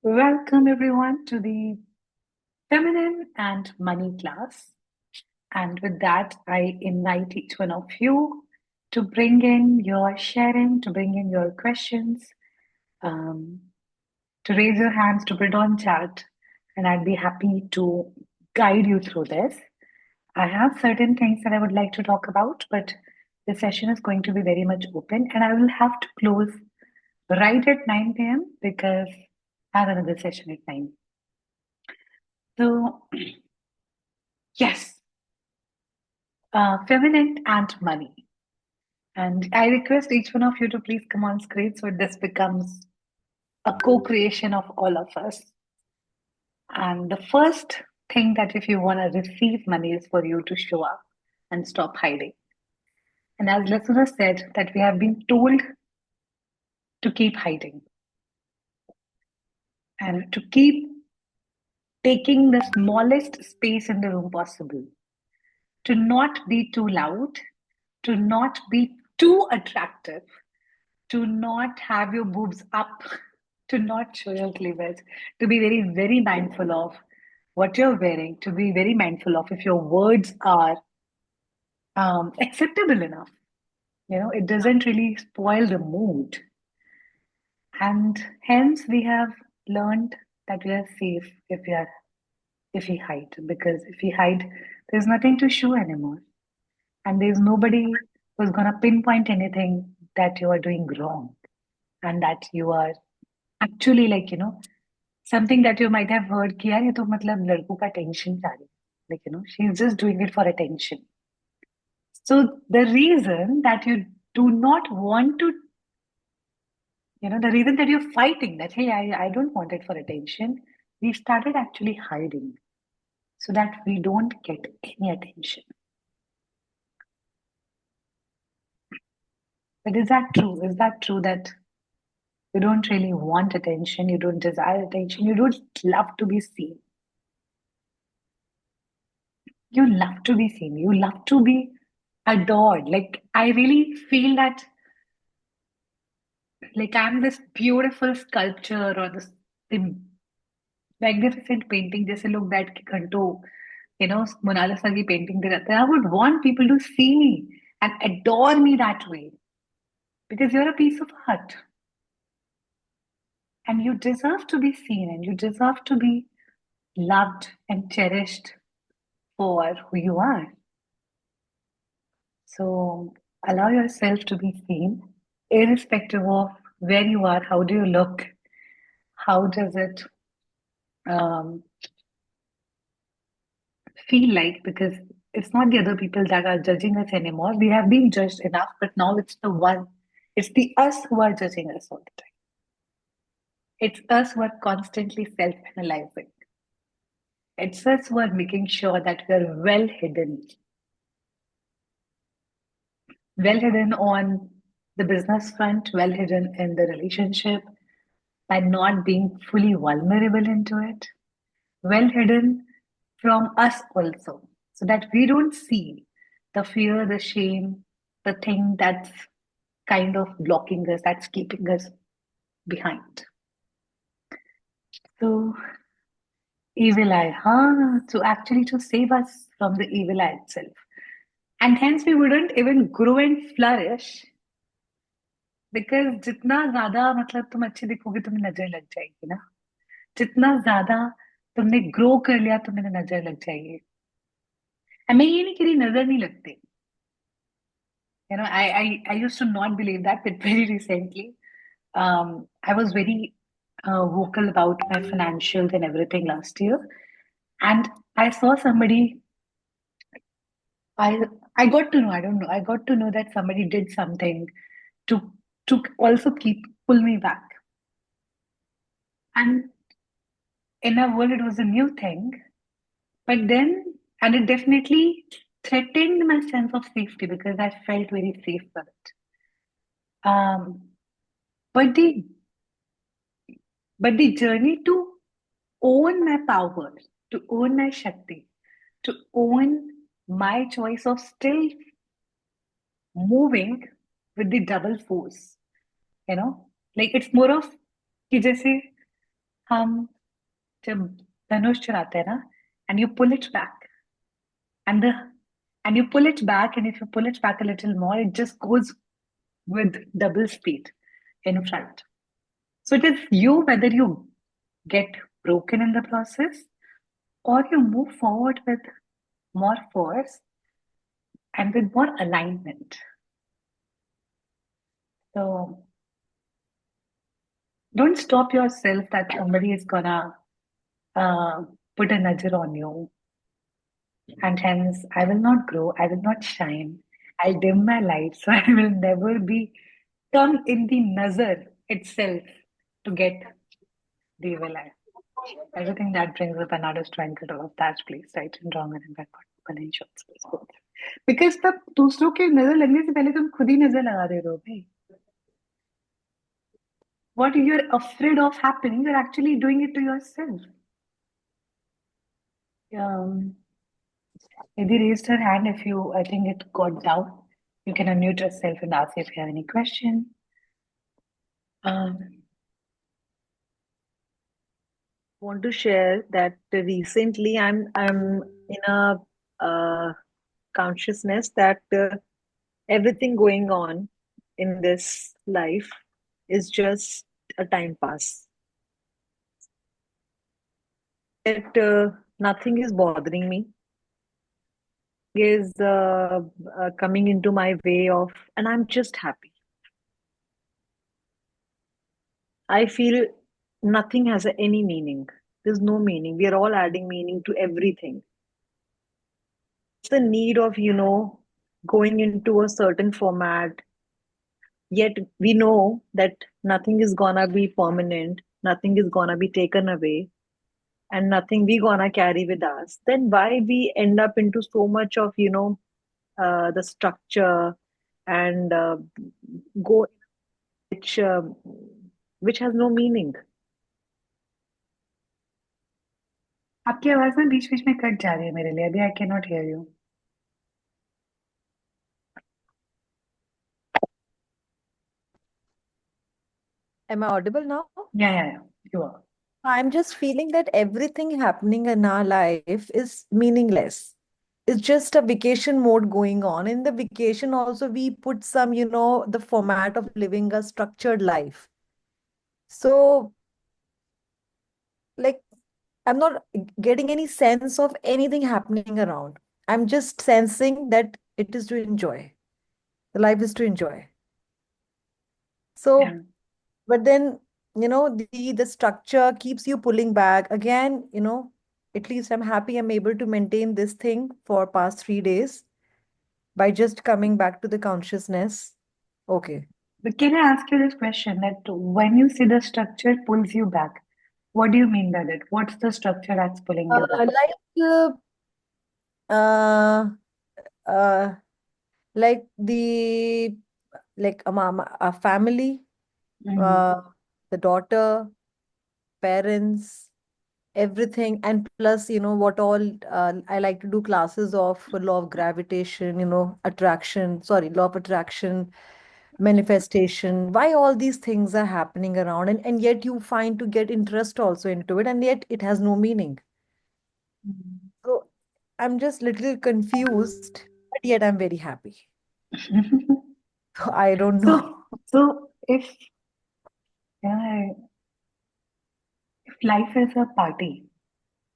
Welcome everyone to the Feminine and Money class. And with that, I invite each one of you to bring in your sharing, to bring in your questions, um, to raise your hands, to put it on chat, and I'd be happy to guide you through this. I have certain things that I would like to talk about, but the session is going to be very much open, and I will have to close right at 9 p.m. because I have another session at 9. So, yes, feminine and money. And I request each one of you to please come on screen so this becomes a co creation of all of us. And the first thing that if you want to receive money is for you to show up and stop hiding. And as listeners said, that we have been told to keep hiding and to keep taking the smallest space in the room possible, to not be too loud, to not be too attractive, to not have your boobs up, to not show your cleavage, to be very, very mindful of what you're wearing, to be very mindful of if your words are acceptable enough. It doesn't really spoil the mood. And hence we have learned that we are safe if we hide, because if we hide, there's nothing to show anymore. And there's nobody who's gonna pinpoint anything that you are doing wrong and that you are actually something that you might have heard कि यार ये तो मतलब लड़कों का attention चाह रही है. She's just doing it for attention. So the reason that you do not want to, the reason that you're fighting that, hey, I don't want it for attention, we started actually hiding so that we don't get any attention. But is that true? Is that true that you don't really want attention, you don't desire attention, you don't love to be seen? You love to be seen, you love to be adored. Like, I really feel that, like, I'm this beautiful sculpture or this the magnificent painting, जैसे लोग बैठ के घंटों, Mona Lisa की painting पे रहते हैं. I would want people to see me and adore me that way because you're a piece of art and you deserve to be seen and you deserve to be loved and cherished for who you are. So allow yourself to be seen, irrespective of where you are, how do you look, how does it um, feel like, because it's not the other people that are judging us anymore. We have been judged enough, but now it's the us who are judging us all the time. It's us who are constantly self analyzing. It's us who are making sure that we're well hidden on the business front, well hidden in the relationship, by not being fully vulnerable into it, well hidden from us also, so that we don't see the fear, the shame, the thing that's kind of blocking us, that's keeping us behind. So, evil eye, huh? So, actually, to save us from the evil eye itself. And hence, we wouldn't even grow and flourish because जितना ज्यादा मतलब तुम अच्छे दिखोगे तुम्हें नजर लग जाएगी ना. जितना ज्यादा तुमने ग्रो कर लिया तुम्हें नजर लग जाएगी. मैं ये नहीं कह रही नजर नहीं लगती. I used to not believe that, but very recently, I was very vocal about my financials and everything last year, and I saw somebody. I I got to know. I don't know. I got to know that somebody did something to also keep pull me back. And in our world, it was a new thing, but then, and it definitely threatened my sense of safety because I felt very safe with it. Um, but the journey to own my power, to own my Shakti, to own my choice of still moving with the double force, you know, like it's more of कि जैसे हम जब धनुष चुराते हैं ना, and you pull it back, and the and you pull it back, and if you pull it back a little more, it just goes with double speed in front. So it is you whether you get broken in the process or you move forward with more force and with more alignment. So don't stop yourself that somebody is gonna uh, put a nudger on you, and hence I will not grow, I will not shine, I'll dim my light, so I will never be come in the nazar itself to get the evil eye. Everything that brings up another strength out of that place, right and wrong and backward potentials. Because तब दूसरों के नजर लगने से पहले तुम खुद ही नजर लगा दे रहे हो भाई. What you're afraid of happening, you're actually doing it to yourself. Um, Nidhi raised her hand. If you, I think it got down. You can unmute yourself and ask if you have any question. Um, Want to share that recently I'm in a consciousness that everything going on in this life is just a time pass. That nothing is bothering me, is coming into my way of, and I'm just happy. I feel nothing has any meaning. There's no meaning. We are all adding meaning to everything. It's the need of, going into a certain format, yet we know that nothing is gonna be permanent, nothing is gonna be taken away, and nothing we gonna carry with us. Then why we end up into so much of, the structure and go which which has no meaning. आपकी आवाज ना बीच बीच में cut जा रही है मेरे लिए. अभी I cannot hear you. Am I audible now? Yeah. You are. I'm just feeling that everything happening in our life is meaningless. It's just a vacation mode going on. In the vacation, also, we put some, the format of living a structured life. So, like, I'm not getting any sense of anything happening around. I'm just sensing that it is to enjoy. The life is to enjoy. Yeah. So, but then, the structure keeps you pulling back. Again, at least I'm happy I'm able to maintain this thing for past 3 days by just coming back to the consciousness. Okay. But can I ask you this question that when you see the structure pulls you back, what do you mean by that? What's the structure that's pulling you back? Uh, uh, like the like a mama, a family, Mm. uh, the daughter, parents, everything, and plus, what all I like to do classes of law of gravitation, attraction, sorry, law of attraction, manifestation. Why all these things are happening around, and yet you find to get interest also into it, and yet it has no meaning. Mm. So I'm just little confused, but yet I'm very happy. So I don't know. So yeah, if life is a party,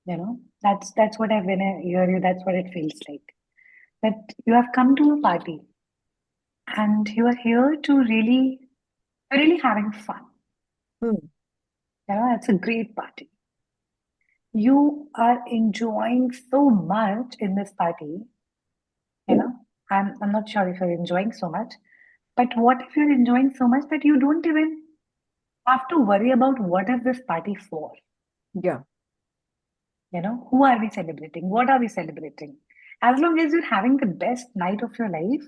that's what when I hear you, that's what it feels like. That you have come to a party and you are here to really having fun. Hmm. It's a great party. You are enjoying so much in this party, you know. I'm not sure if you're enjoying so much, but what if you're enjoying so much that you don't even have to worry about what is this party for? Yeah. Who are we celebrating? What are we celebrating? As long as you're having the best night of your life,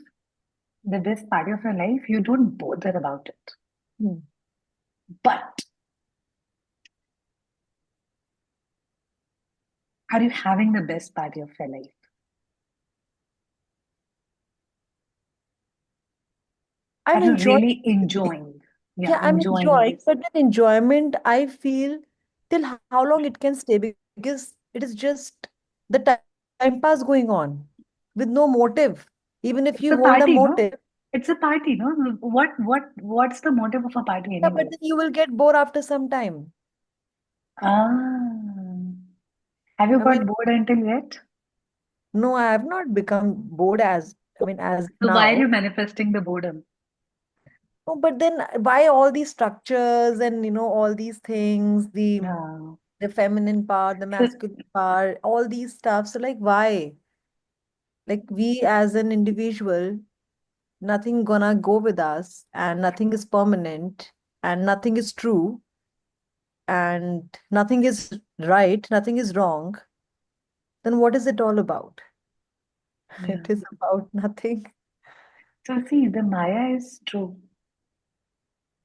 the best party of your life, you don't bother about it. Hmm. But are you having the best party of your life? I'm Are you enjoying. really enjoying? Yeah, Yeah, I'm enjoying enjoying, this. but that enjoyment, I feel till how long it can stay, because it is just the time pass going on with no motive. Even if It's you a hold a party, no? motive, It's a party, no? What's the motive of a party yeah, but anyway? then you will get bored after some time. Ah, have you I mean, got bored until yet? no, I have not become bored as, I mean, as So why are now. you manifesting the boredom? No, but then why all these structures and all these things, No. the feminine part, the So masculine part, all these stuff. So like why? Like we as an individual, nothing gonna go with us and nothing is permanent and nothing is true and nothing is right, nothing is wrong. Then what is it all about? yeah. It is about nothing. So see, the Maya is true.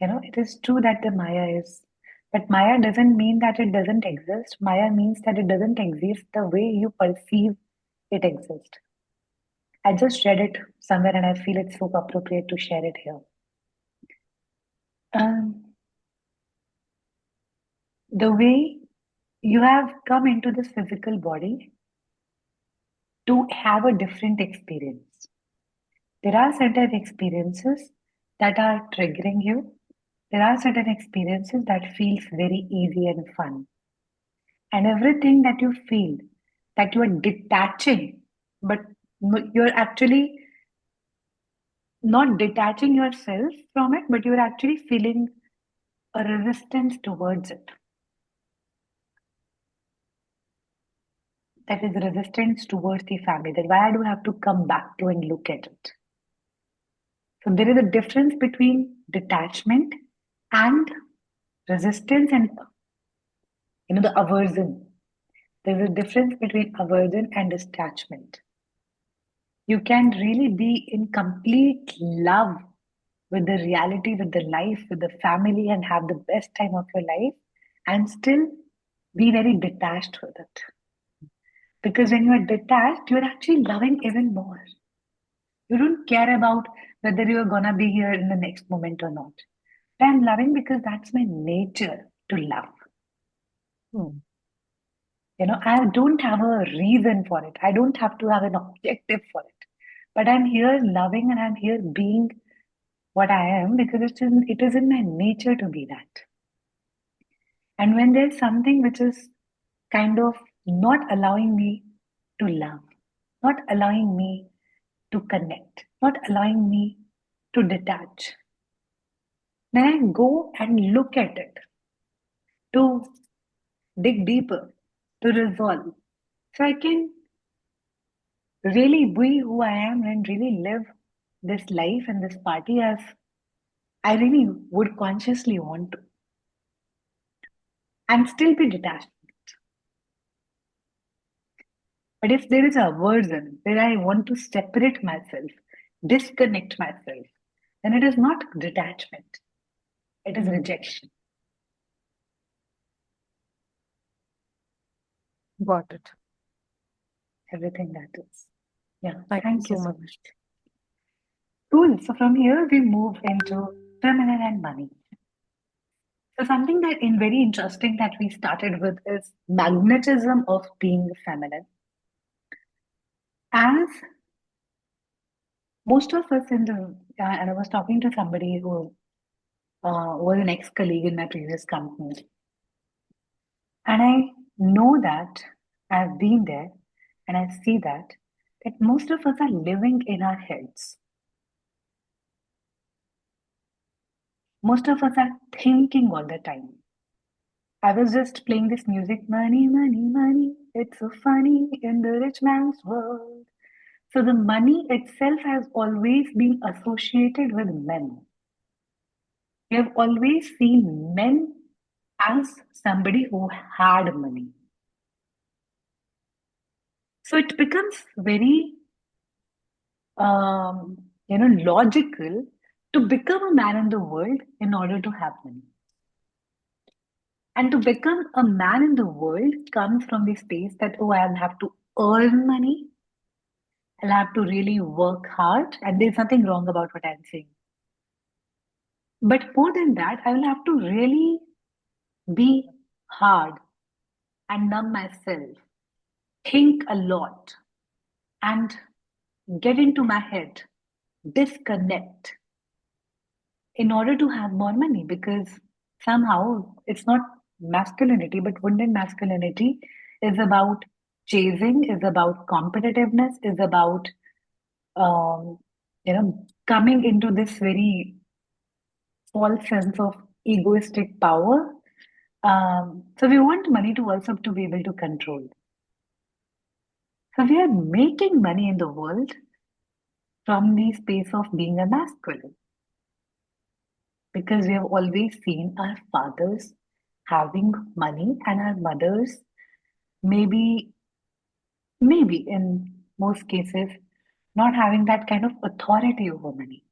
It is true that the Maya is. But Maya doesn't mean that it doesn't exist. Maya means that it doesn't exist the way you perceive it exists. I just read it somewhere and I feel it's so appropriate to share it here. Um, the way you have come into this physical body to have a different experience. There are certain experiences that are triggering you. There are certain experiences that feels very easy and fun. And everything that you feel that you are detaching, but you're actually not detaching yourself from it, but you're actually feeling a resistance towards it. That is resistance towards the family. That why do I have to come back to and look at it? So there is a difference between detachment and resistance and the aversion. There's a difference between aversion and detachment. You can really be in complete love with the reality, with the life, with the family, and have the best time of your life, and still be very detached with it. Because when you are detached, you're actually loving even more. You don't care about whether you're gonna be here in the next moment or not. But I'm loving because that's my nature to love. Hmm. I don't have a reason for it. I don't have to have an objective for it. But I'm here loving and I'm here being what I am because it is in my nature to be that. And when there's something which is kind of not allowing me to love, not allowing me to connect, not allowing me to detach, then I go and look at it to dig deeper, to resolve. So I can really be who I am and really live this life and this party as I really would consciously want to and still be detached. But if there is a aversion where I want to separate myself, disconnect myself, then it is not detachment, it is Hmm. rejection. Got it. Everything that is. Yeah, Thank you thank you so so much. much. Cool. So from here, we move into feminine and money. So something that in very interesting that we started with is magnetism of being feminine. As most of us and I was talking to somebody who was an ex-colleague in my previous company, and I know that I've been there, and I see that most of us are living in our heads. Most of us are thinking all the time. I was just playing this music, money, money, money. It's so funny in the rich man's world. So the money itself has always been associated with men. We have always seen men as somebody who had money. So it becomes very, logical to become a man in the world in order to have money. And to become a man in the world comes from the space that, oh, I'll have to earn money. I'll have to really work hard. And there's nothing wrong about what I'm saying. But more than that, I will have to really be hard and numb myself, think a lot, and get into my head, disconnect in order to have more money, because somehow it's not masculinity, but wouldn't masculinity is about chasing, is about competitiveness, is about um, coming into this very false sense of egoistic power. So we want money to also to be able to control. So we are making money in the world from the space of being a masculine, because we have always seen our fathers having money and our mothers maybe in most cases not having that kind of authority over money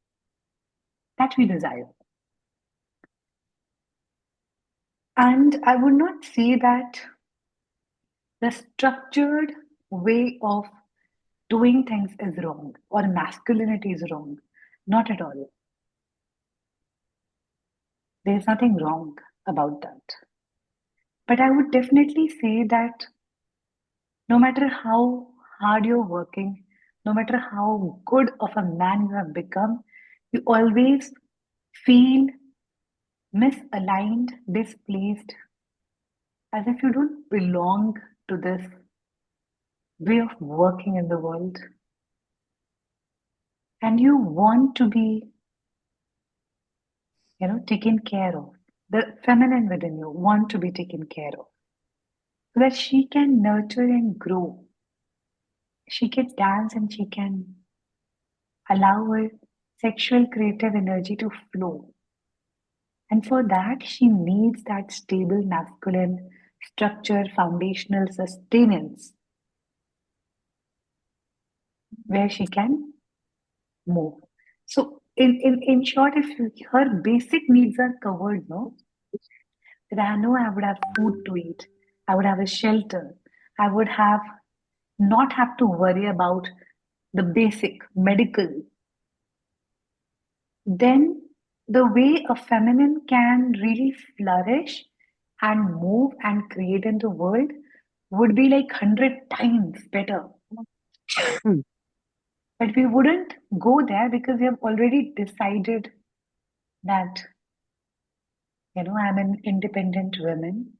that we desire. And I would not say that the structured way of doing things is wrong or masculinity is wrong. Not at all. There's nothing wrong about that. But I would definitely say that no matter how hard you're working, no matter how good of a man you have become, you always feel misaligned, displaced, as if you don't belong to this way of working in the world. And you want to be, taken care of. The feminine within you want to be taken care of so that she can nurture and grow. She can dance and she can allow her sexual creative energy to flow. And for that, she needs that stable masculine structure, foundational sustenance where she can move. So, in short, if her basic needs are covered, no, that I know I would have food to eat, I would have a shelter, I would have not have to worry about the basic medical, then the way a feminine can really flourish and move and create in the world would be like 100 times better. But we wouldn't go there because we have already decided that, I'm an independent woman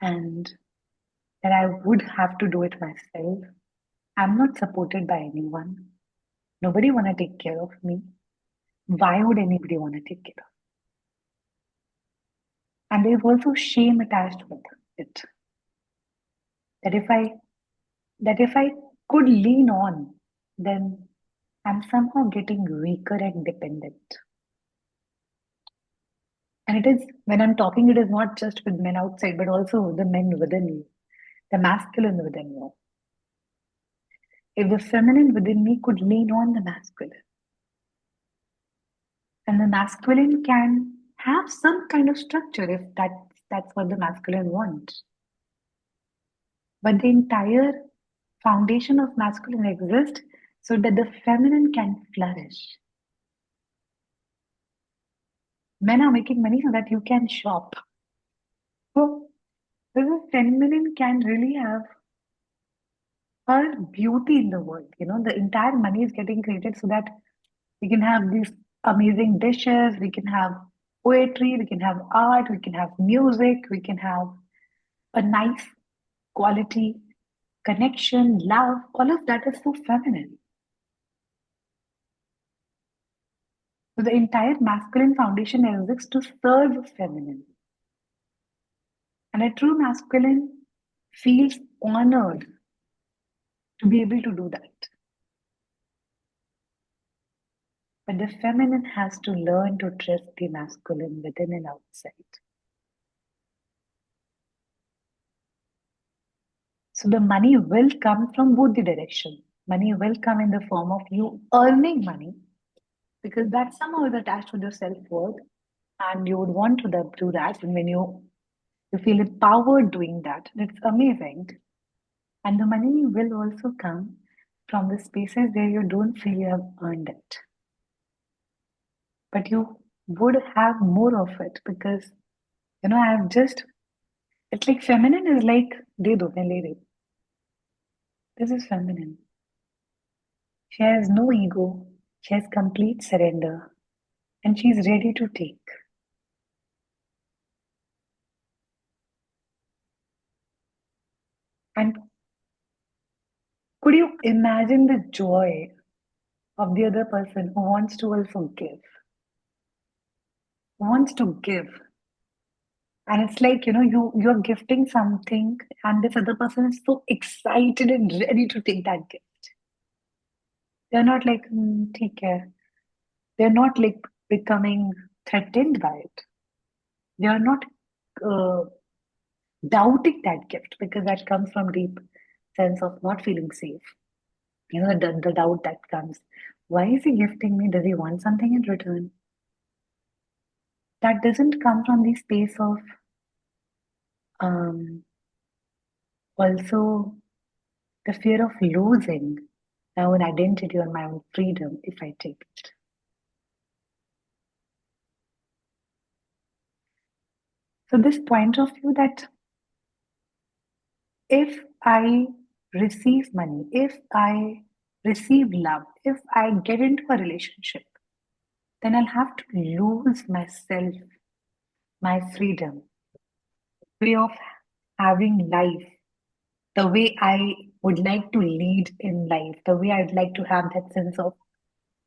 and that I would have to do it myself. I'm not supported by anyone. Nobody want to take care of me. Why would anybody want to take care of? And there's also shame attached with it. That if I could lean on, then I'm somehow getting weaker and dependent. And it is, when I'm talking, it is not just with men outside, but also the men within you, the masculine within you. If the feminine within me could lean on the masculine, and the masculine can have some kind of structure if that's what the masculine wants. But the entire foundation of masculine exists so that the feminine can flourish. Men are making money so that you can shop. So the feminine can really have her beauty in the world. The entire money is getting created so that we can have these amazing dishes, we can have poetry, we can have art, we can have music, we can have a nice quality connection, love. All of that is so feminine. So the entire masculine foundation exists to serve feminine. And a true masculine feels honored to be able to do that. But the feminine has to learn to trust the masculine within and outside. So the money will come from both the direction. Money will come in the form of you earning money, because that somehow is attached with your self-worth, and you would want to do that. And when you feel empowered doing that, it's amazing. And the money will also come from the spaces where you don't feel you have earned it. But you would have more of it because, I have just It's like feminine is like, de do, main le rahi hu. This is feminine. She has no ego. She has complete surrender. And she's ready to take. And could you imagine the joy of the other person who wants to also give? Wants to give. And it's like, you're gifting something, and this other person is so excited and ready to take that gift. They're not like, take care. They're not like becoming threatened by it. They are not uh, doubting that gift because that comes from deep sense of not feeling safe. The doubt that comes. Why is he gifting me? Does he want something in return? That doesn't come from the space of um, also the fear of losing my own identity or my own freedom if I take it. So, this point of view that if I receive money, if I receive love, if I get into a relationship, then I'll have to lose myself, my freedom, way of having life, the way I would like to lead in life, the way I'd like to have that sense of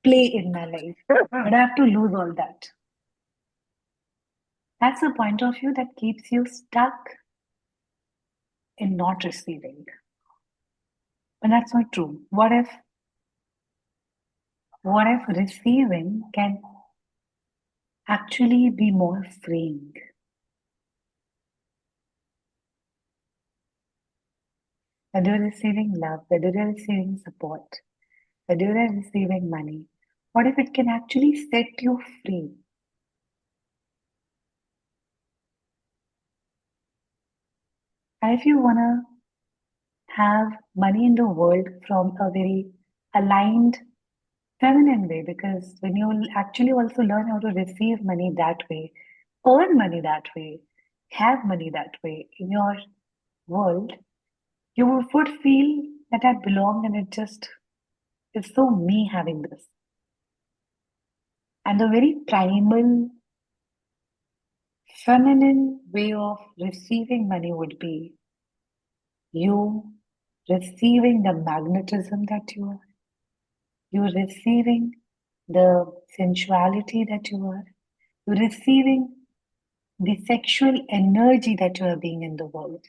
play in my life. But I have to lose all that. That's the point of view that keeps you stuck in not receiving. But that's not true. What if receiving can actually be more freeing? Whether you're receiving love, whether you're receiving support, whether you're receiving money, what if it can actually set you free? And if you want to have money in the world from a very aligned feminine way, because when you will actually also learn how to receive money that way, earn money that way, have money that way in your world, you would feel that I belong and it just is so me having this. And the very primal feminine way of receiving money would be you receiving the magnetism that you are, you receiving the sensuality that you are, you receiving the sexual energy that you are being in the world.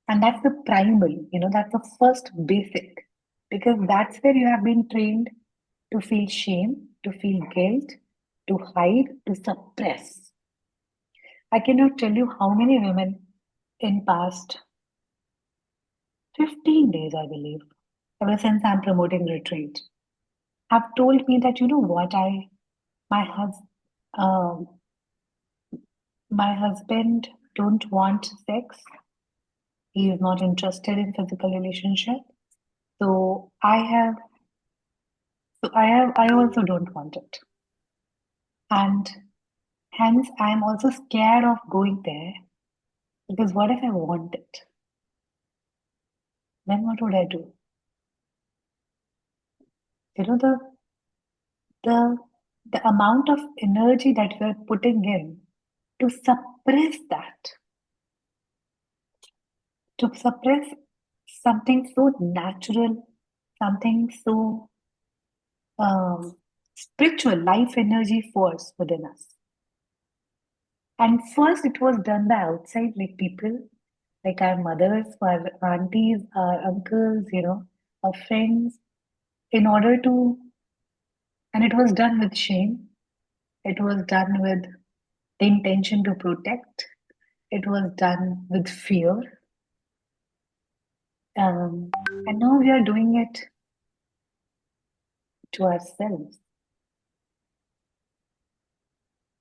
And that's the primal, that's the first basic, because that's where you have been trained to feel shame, to feel guilt, to hide, to suppress. I cannot tell you how many women in past 15 days, I believe, ever since I'm promoting retreat, have told me that, you know what, my husband, my husband don't want sex. He is not interested in physical relationship. So I also don't want it. And hence I'm also scared of going there because what if I want it? Then what would I do? You know, the the amount of energy that we're putting in to suppress that, to suppress something so natural, something so spiritual, life energy force within us. And first, it was done by outside, like people, like our mothers, our aunties, our uncles, our friends, in order to, and it was done with shame. It was done with the intention to protect. It was done with fear. And now we are doing it to ourselves.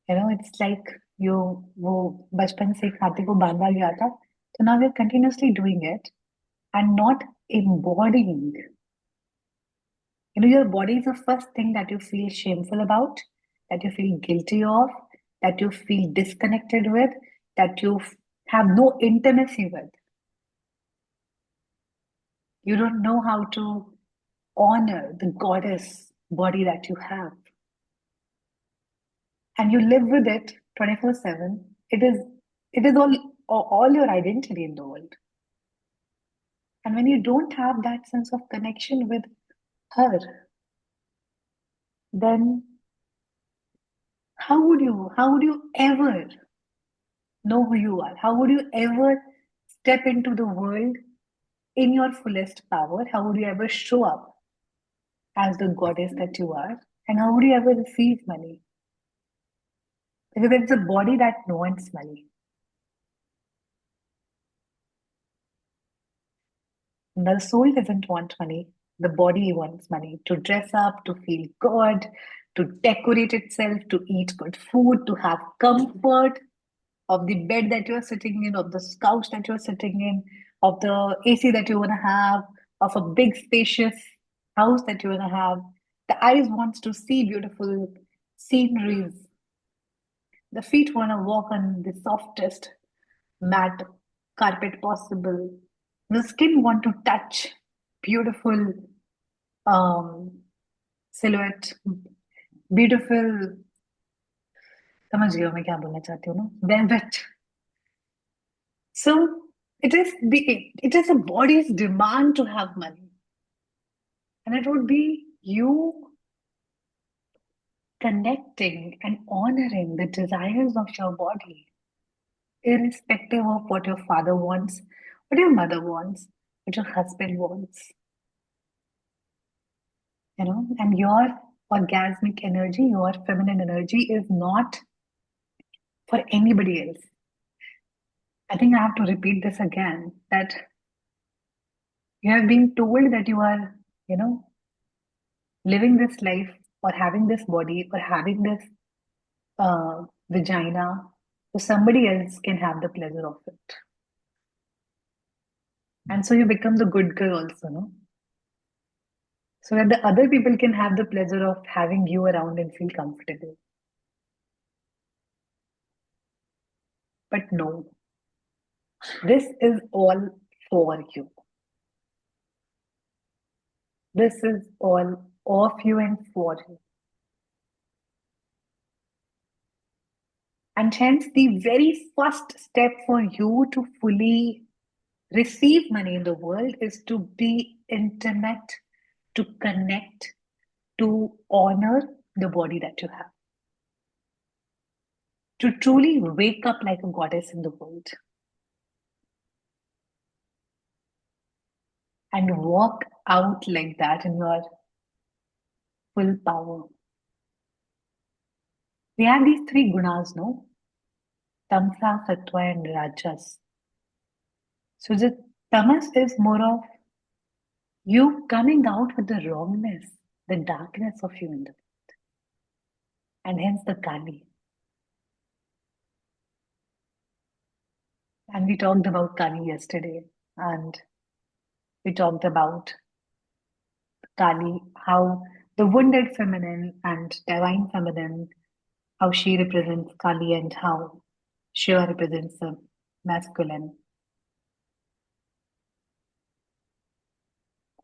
It's like वो बचपन से खाते को बांधा गया था. So now we're continuously doing it and not embodying. Your body is the first thing that you feel shameful about, that you feel guilty of, that you feel disconnected with, that you have no intimacy with. You don't know how to honor the goddess body that you have. And you live with it 24/7. It is all your identity in the world. And when you don't have that sense of connection with her, then how would you ever know who you are? How would you ever step into the world in your fullest power? How would you ever show up as the goddess that you are? And how would you ever receive money? Because it's a body that wants money. The soul doesn't want money. The body wants money to dress up, to feel good, to decorate itself, to eat good food, to have comfort of the bed that you're sitting in, of the couch that you're sitting in, of the AC that you want to have, of a big spacious house that you want to have. The eyes wants to see beautiful sceneries. The feet want to walk on the softest mat carpet possible. The skin want to touch beautiful silhouette, beautiful. समझ गए हो मैं क्या बोलना चाहती हूँ ना? Velvet. So it is a body's demand to have money, and it would be you connecting and honoring the desires of your body, irrespective of what your father wants, what your mother wants, what your husband wants. And your orgasmic energy, your feminine energy is not for anybody else. I think I have to repeat this again, that you have been told that you are, living this life or having this body or having this vagina, so somebody else can have the pleasure of it. And so you become the good girl also, no? So that the other people can have the pleasure of having you around and feel comfortable. But no, this is all for you. This is all of you and for you. And hence, the very first step for you to fully receive money in the world is to be intimate, to connect, to honor the body that you have, to truly wake up like a goddess in the world and walk out like that in your full power. We have these three gunas, no? Tamsa, Sattva, and Rajas. So the tamas is more of you coming out with the wrongness, the darkness of you in the world, and hence the Kali. And we talked about Kali yesterday, and we talked about Kali, how the wounded feminine and divine feminine, how she represents Kali and how Shiva represents the masculine.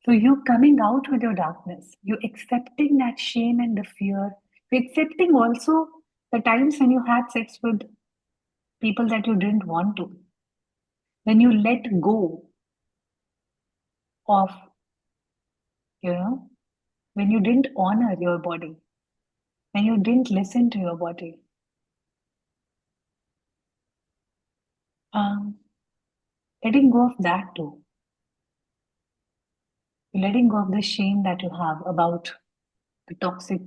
So you coming out with your darkness, you accepting that shame and the fear, you accepting also the times when you had sex with people that you didn't want to. When you let go of, when you didn't honor your body, when you didn't listen to your body. Letting go of that too. Letting go of the shame that you have about the toxic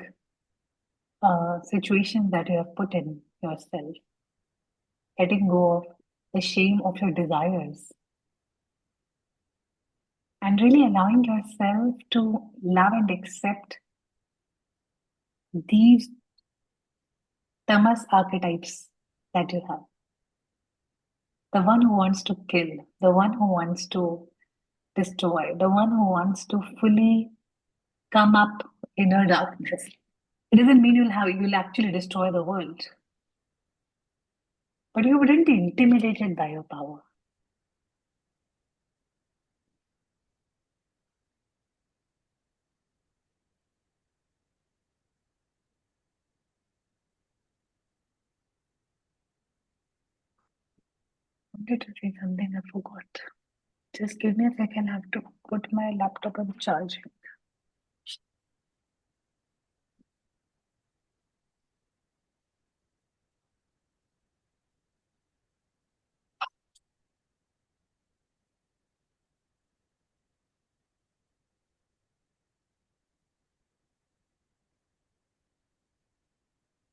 situations that you have put in yourself. Letting go of the shame of your desires. And really allowing yourself to love and accept these tamas archetypes that you have. The one who wants to kill, the one who wants to destroy, the one who wants to fully come up in her darkness. It doesn't mean you'll actually destroy the world. but you wouldn't be intimidated by your power. I wanted to say something, I forgot. Just give me a second, I have to put my laptop on charging.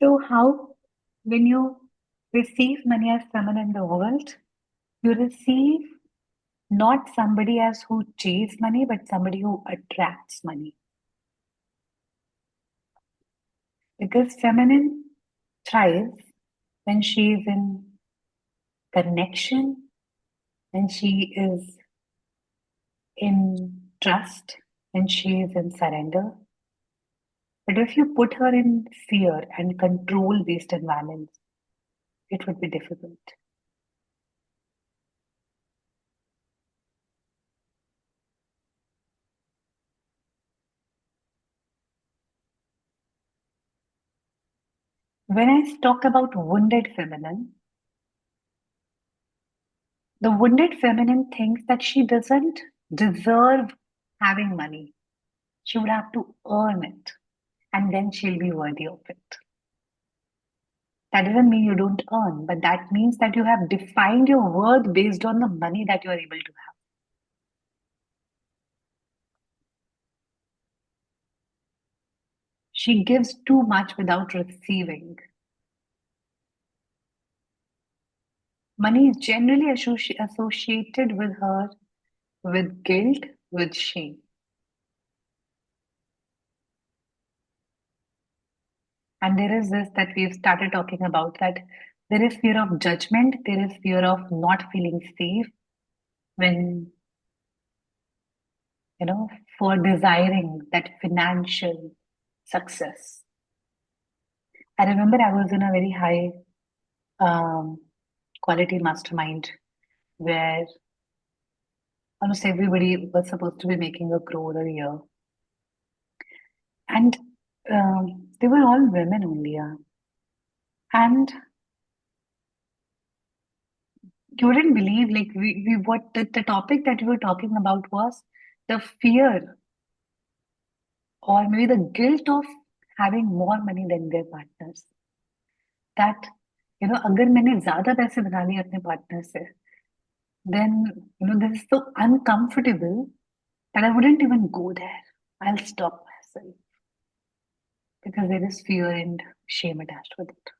So, how, when you receive money as someone in the world, you receive not somebody as who chase money, but somebody who attracts money. Because feminine thrives when she is in connection, when she is in trust, when she is in surrender. But if you put her in fear and control based environments, it would be difficult. When I talk about wounded feminine, the wounded feminine thinks that she doesn't deserve having money. She would have to earn it, and then she'll be worthy of it. That doesn't mean you don't earn, but that means that you have defined your worth based on the money that you are able to have. She gives too much without receiving. Money is generally associated with her with guilt, with shame. And there is this that we've started talking about, that there is fear of judgment, there is fear of not feeling safe when, you know, for desiring that financial success. I remember I was in a very high um, quality mastermind where almost everybody was supposed to be making a crore a year. And they were all women only. Yeah. And you wouldn't believe, like, we what the topic that we were talking about was the fear or maybe the guilt of having more money than their partners. That, you know, अगर मैंने ज्यादा पैसे बना लिए अपने partner से, then, you know, this is so uncomfortable that I wouldn't even go there. I'll stop myself because there is fear and shame attached with it.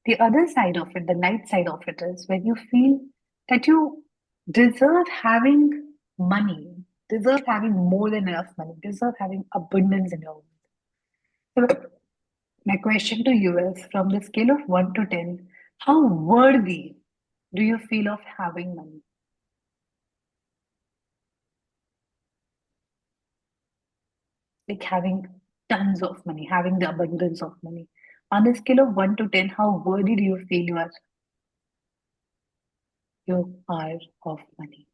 The other side of it, the light side of it, is when you feel that you deserve having money, deserve having more than enough money, deserve having abundance in your life. So, my question to you is, from the scale of 1 to 10, how worthy do you feel of having money? Like having tons of money, having the abundance of money. On the scale of 1 to 10, how worthy do you feel you are of money?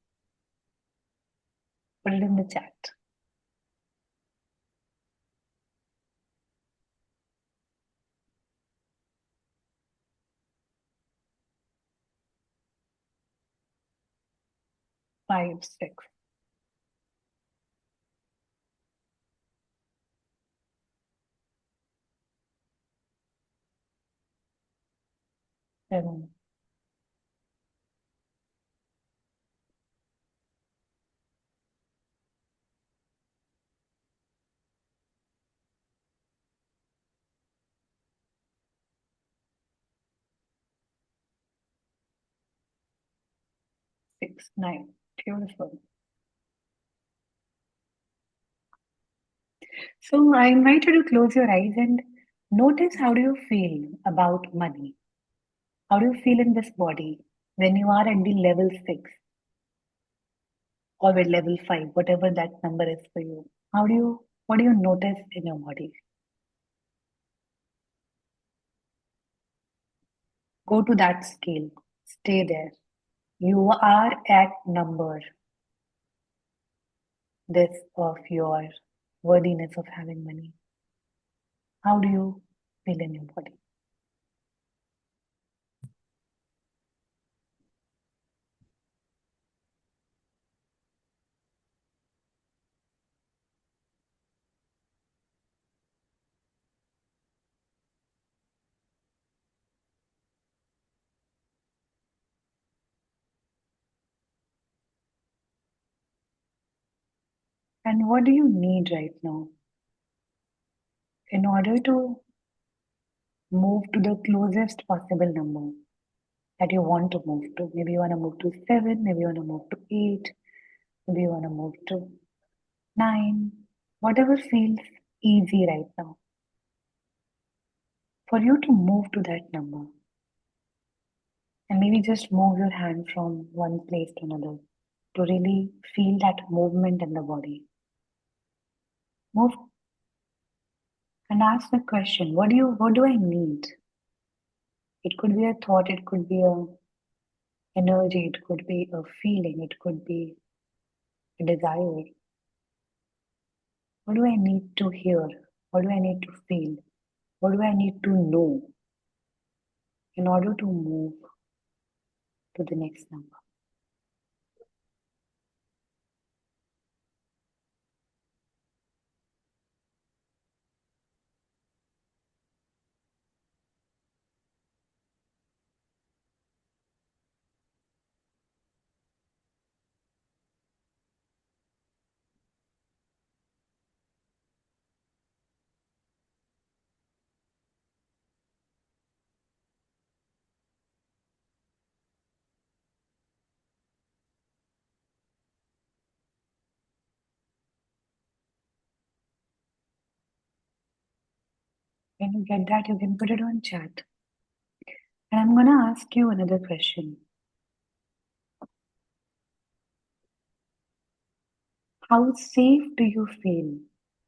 Put it in the chat. 5, 6, 7, 6, 9. Beautiful. So I invite you to close your eyes and notice, how do you feel about money? How do you feel in this body when you are at the level 6 or at level 5, whatever that number is for you? What do you notice in your body? Go to that scale. Stay there. You are at number this of your worthiness of having money. How do you feel in your body? And what do you need right now in order to move to the closest possible number that you want to move to? Maybe you want to move to 7, maybe you want to move to 8, maybe you want to move to 9, whatever feels easy right now. For you to move to that number, and maybe just move your hand from one place to another to really feel that movement in the body. Move and ask the question, what do I need? It could be a thought, it could be a energy, it could be a feeling, it could be a desire. What do I need to hear? What do I need to feel? What do I need to know in order to move to the next number? When you get that, you can put it on chat. And I'm going to ask you another question. How safe do you feel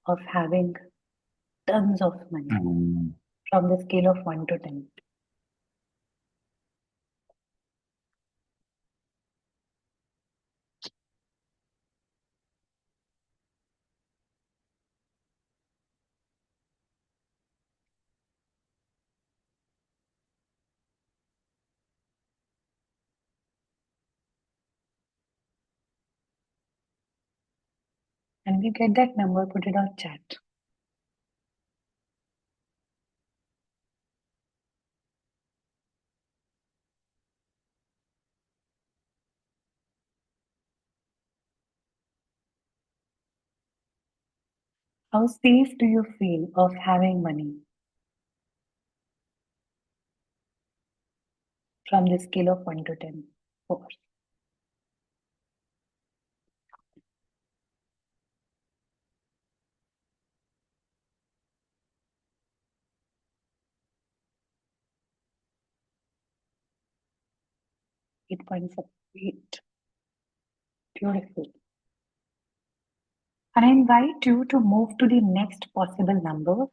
of having tons of money from the scale of 1 to 10? And if you get that number, put it on chat. How safe do you feel of having money from the scale of 1 to 10? 4. Eight points up. 8. Beautiful. And I invite you to move to the next possible number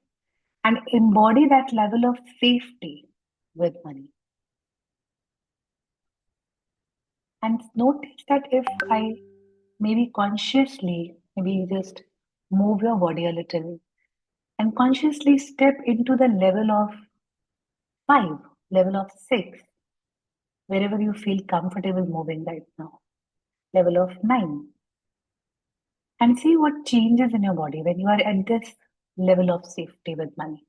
and embody that level of safety with money. And notice that if I maybe consciously, maybe just move your body a little and consciously step into the level of 5, level of 6, wherever you feel comfortable moving right now, level of 9, and see what changes in your body when you are at this level of safety with money.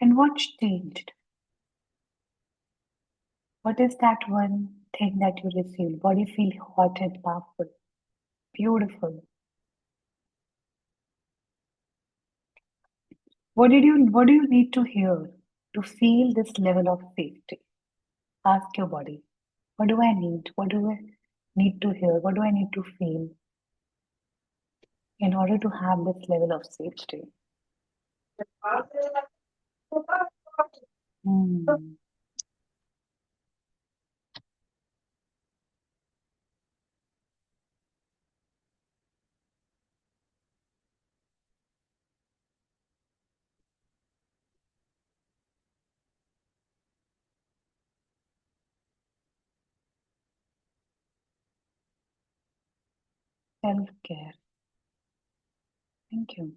And what changed? What is that one thing that you received? Body feel hot and powerful, beautiful. What do you need to hear? to feel this level of safety. Ask your body, what do I need? What do I need to hear? What do I need to feel in order to have this level of safety? Hmm. Self-care. Thank you.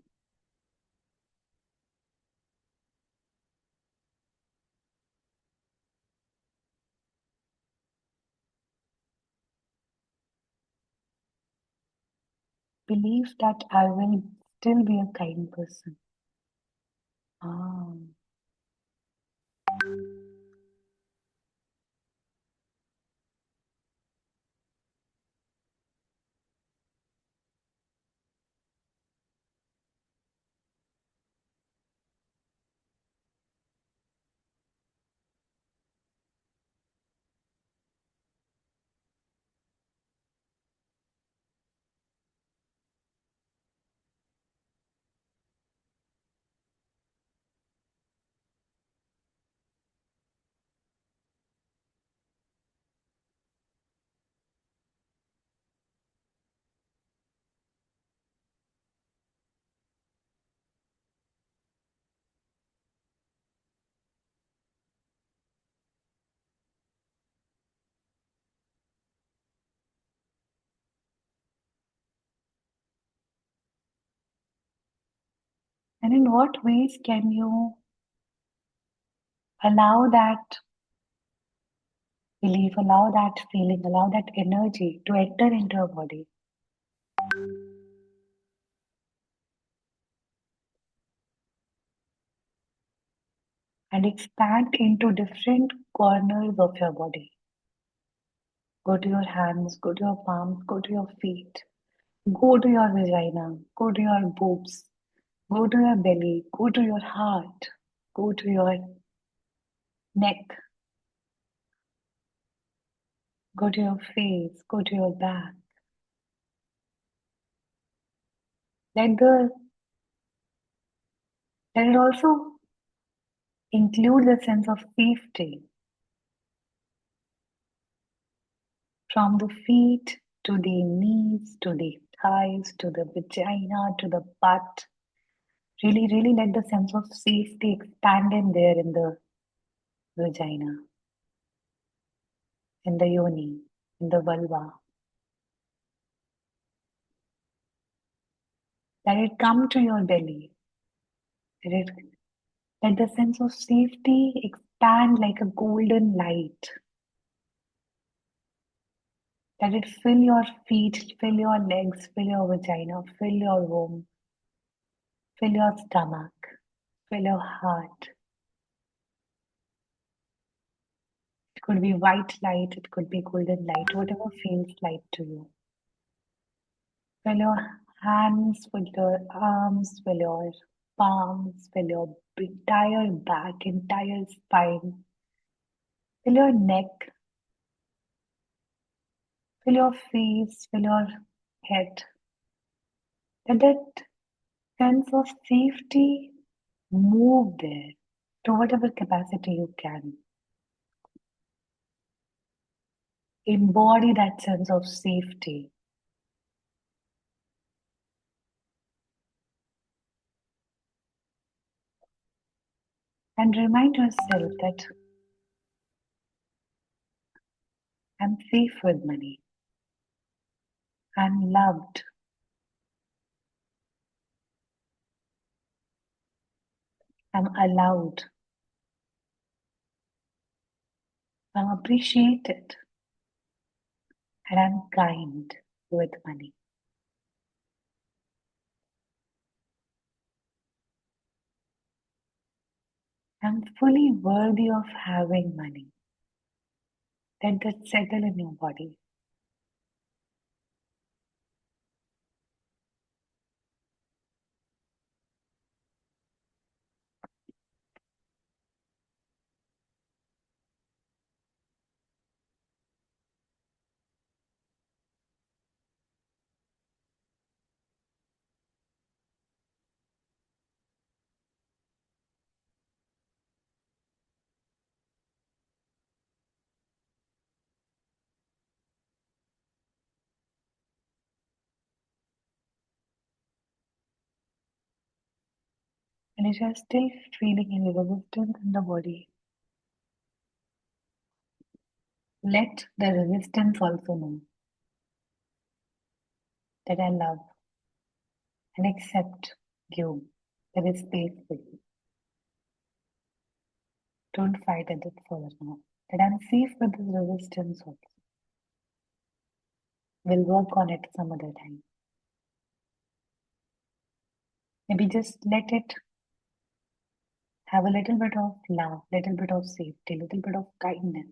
Believe that I will still be a kind person. Ah. And in what ways can you allow that belief, allow that feeling, allow that energy to enter into your body? And expand into different corners of your body. Go to your hands, go to your palms, go to your feet, go to your vagina, go to your boobs, go to your belly, go to your heart, go to your neck, go to your face, go to your back. Let it also include the sense of safety from the feet to the knees, to the thighs, to the vagina, to the butt. Really, really let the sense of safety expand in there in the vagina, in the yoni, in the vulva. Let it come to your belly. Let it let the sense of safety expand like a golden light. Let it fill your feet, fill your legs, fill your vagina, fill your womb, fill your stomach, fill your heart. It could be white light, it could be golden light, whatever feels light to you. Fill your hands, fill your arms, fill your palms, fill your entire back, entire spine, fill your neck, fill your face, fill your head. Let that sense of safety move there to whatever capacity you can. Embody that sense of safety. And remind yourself that I'm safe with money. I'm loved. I'm allowed. I'm appreciated. And I'm kind with money. I'm fully worthy of having money. Let that settle in your body. And if you're still feeling any resistance in the body, let the resistance also know that I love and accept you. There is space for you. Don't fight at it further now. That I'm safe with this resistance also. We'll work on it some other time. Maybe just let it have a little bit of love, little bit of safety, little bit of kindness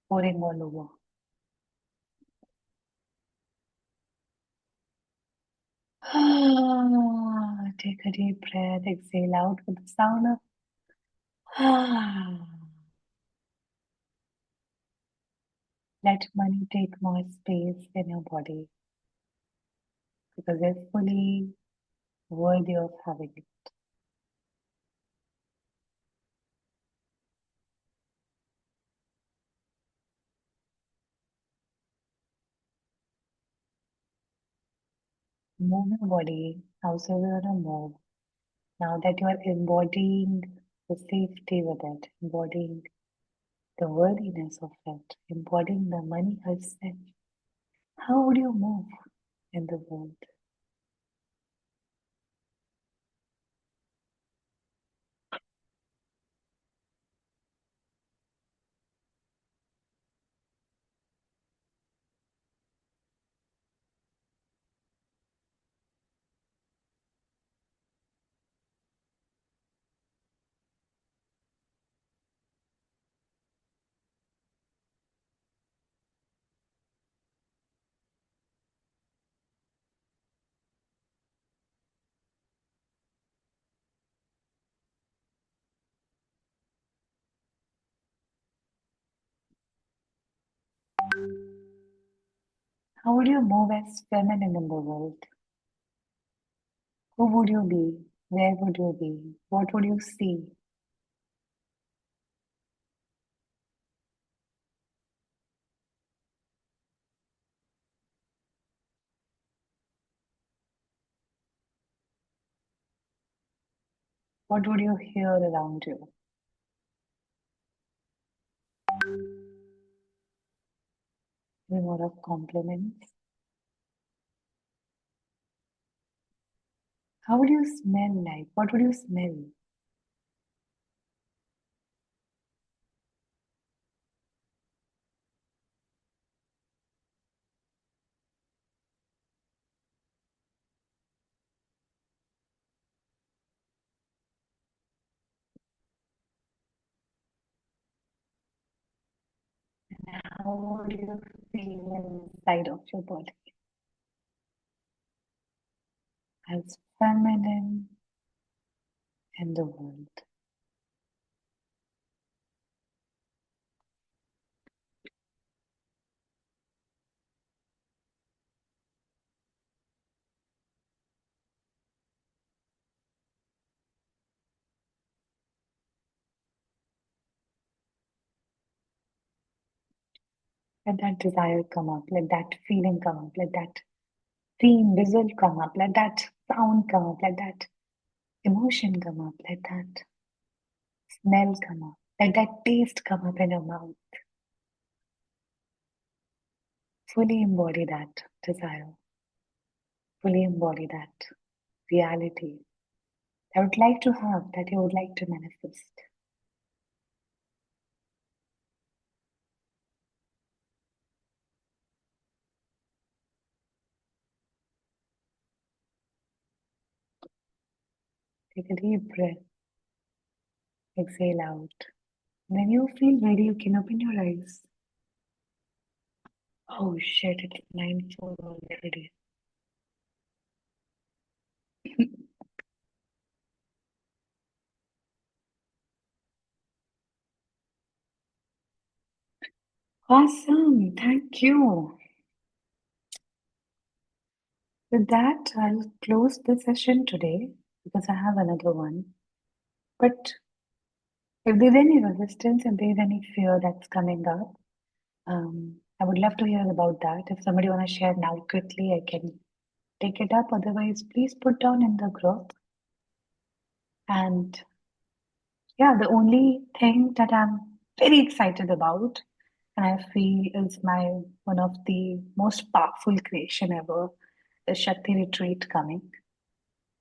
pouring all over. Take a deep breath, exhale out with the sound of let money take more space in your body because they're fully worthy of having it. Move your body however you want to move. Now that you are embodying the safety with it, embodying the worthiness of it, embodying the money herself, how would you move in the world? How would you move as feminine in the world? Who would you be? Where would you be? What would you see? What would you hear around you? Maybe more of compliments. How would you smell like? What would you smell? How would you feel inside of your body as feminine in the world? Let that desire come up, let that feeling come up, let that theme, visual come up, let that sound come up, let that emotion come up, let that smell come up, let that taste come up in your mouth. Fully embody that desire, fully embody that reality I would like to have, that you would like to manifest. Take a deep breath, exhale out. When you feel ready, you can open your eyes. Oh shit, it's 9:04 already. Awesome, thank you. With that, I'll close the session today because I have another one. But if there's any resistance, if there's any fear that's coming up, I would love to hear about that. If somebody want to share now quickly, I can take it up. Otherwise, please put down in the group And yeah, the only thing that I'm very excited about, and I feel is my one of the most powerful creation ever, is Shakti Retreat coming,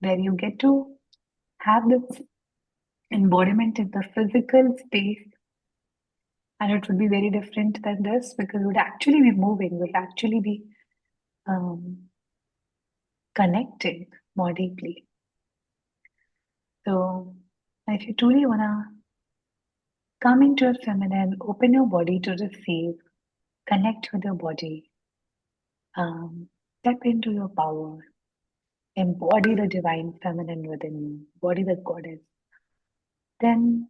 where you get to have this embodiment in the physical space, and it would be very different than this because it would actually be moving, would actually be um, connecting more deeply. So, if you truly wanna come into your feminine, open your body to receive, connect with your body, step into your power, embody the divine feminine within you, embody the goddess, then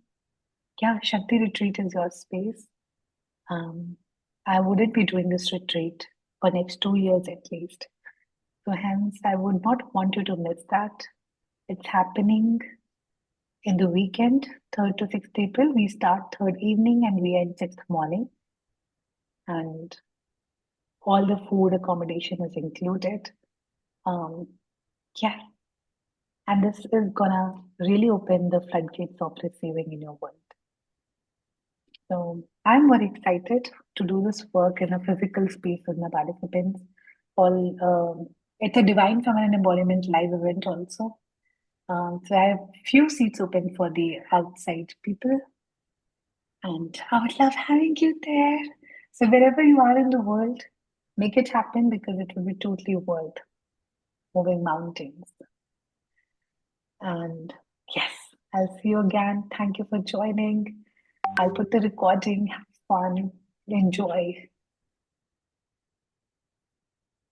yeah, Shakti Retreat is your space. Um, I wouldn't be doing this retreat for next 2 years at least. So hence, I would not want you to miss that. It's happening in the weekend, 3rd to 6th April. We start 3rd evening and we end 6th morning. And all the food accommodation is included. Um, yeah, and this is gonna really open the floodgates of receiving in your world. So I'm very excited to do this work in a physical space with my participants. All it's a Divine Feminine Embodiment live event also. So I have few seats open for the outside people, and I would love having you there. So wherever you are in the world, make it happen because it will be totally worth moving mountains. And yes, I'll see you again. Thank you for joining. I'll put the recording. Have fun. Enjoy.